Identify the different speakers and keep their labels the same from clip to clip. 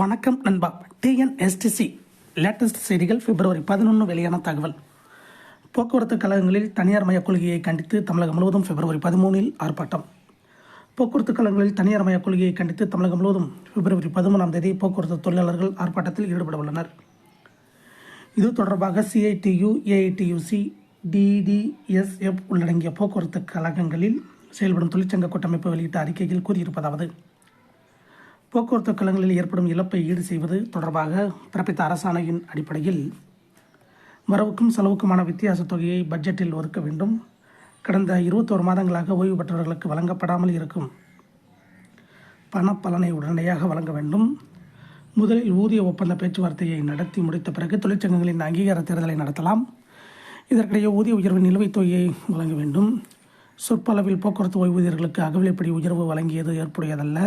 Speaker 1: வணக்கம் நண்பா. TNSTC latest செய்திகள். பிப்ரவரி 11 வெளியான தகவல். போக்குவரத்து கழகங்களில் தனியார் மய கொள்கையை கண்டித்து தமிழகம் முழுவதும் பிப்ரவரி 13 ஆர்ப்பாட்டம். போக்குவரத்து கழகங்களில் தனியார் மய கொள்கையை கண்டித்து தமிழகம் முழுவதும் பிப்ரவரி 13 போக்குவரத்து தொழிலாளர்கள் ஆர்ப்பாட்டத்தில் ஈடுபட உள்ளனர். இது தொடர்பாக சிஐடியு, ஏஐடியுசி, டிடிஎஸ்எஃப் உள்ளடங்கிய போக்குவரத்து கழகங்களில் செயல்படும் தொழிற்சங்க கூட்டமைப்பு வெளியிட்ட அறிக்கையில் கூறியிருப்பதாவது: போக்குவரத்து கழகங்களில் ஏற்படும் இழப்பை ஈடு செய்வது தொடர்பாக பிறப்பித்த அரசாணையின் அடிப்படையில் வரவுக்கும் செலவுக்குமான வித்தியாச தொகையை பட்ஜெட்டில் ஒதுக்க வேண்டும். கடந்த 21 மாதங்களாக ஓய்வு பெற்றவர்களுக்கு வழங்கப்படாமல் இருக்கும் பணப்பலனை உடனடியாக வழங்க வேண்டும். முதலில் ஊதிய ஒப்பந்த பேச்சுவார்த்தையை நடத்தி முடித்த பிறகு தொழிற்சங்கங்களின் அங்கீகார தேர்தலை நடத்தலாம். இதற்கிடையே ஊதிய உயர்வின் நிலுவைத் தொகையை வழங்க வேண்டும். சொற்பளவில் போக்குவரத்து ஓய்வூதியர்களுக்கு அகவிலைப்படி உயர்வு வழங்கியது ஏற்புடையதல்ல.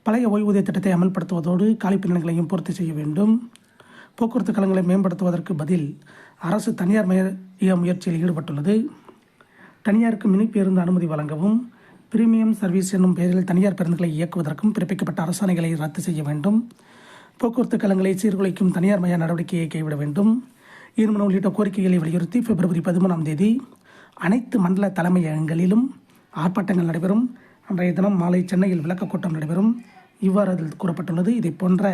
Speaker 1: பழைய ஓய்வூதிய திட்டத்தை அமல்படுத்துவதோடு காலிப்பணிகளையும் பூர்த்தி செய்ய வேண்டும். போக்குவரத்து கழகங்களை மேம்படுத்துவதற்கு பதில் அரசு தனியார் மய முயற்சியில் ஈடுபட்டுள்ளது. தனியாருக்கு மினி பேருந்து அனுமதி வழங்கவும், பிரீமியம் சர்வீஸ் என்னும் பெயரில் தனியார் பேருந்துகளை இயக்குவதற்கும் பிறப்பிக்கப்பட்ட அரசாணைகளை ரத்து செய்ய வேண்டும். போக்குவரத்து கழகங்களை சீர்குலைக்கும் தனியார் மய நடவடிக்கையை கைவிட வேண்டும். ஈர்மன உள்ளிட்ட கோரிக்கைகளை வலியுறுத்தி பிப்ரவரி 13 அனைத்து மண்டல தலைமையகங்களிலும் ஆர்ப்பாட்டங்கள் நடைபெறும். அன்றைய தினம் மாலை சென்னையில் விளக்க கூட்டம் நடைபெறும். இவ்வாறு அதில் கூறப்பட்டுள்ளது. இதை போன்ற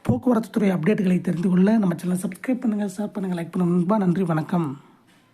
Speaker 1: போக்குவரத்து துறை அப்டேட்டுகளை தெரிந்து கொள்ள நம்ம சேனலை சப்ஸ்கிரைப் பண்ணுங்கள், ஷேர் பண்ணுங்கள், லைக் பண்ணுங்கள். நன்றி, வணக்கம்.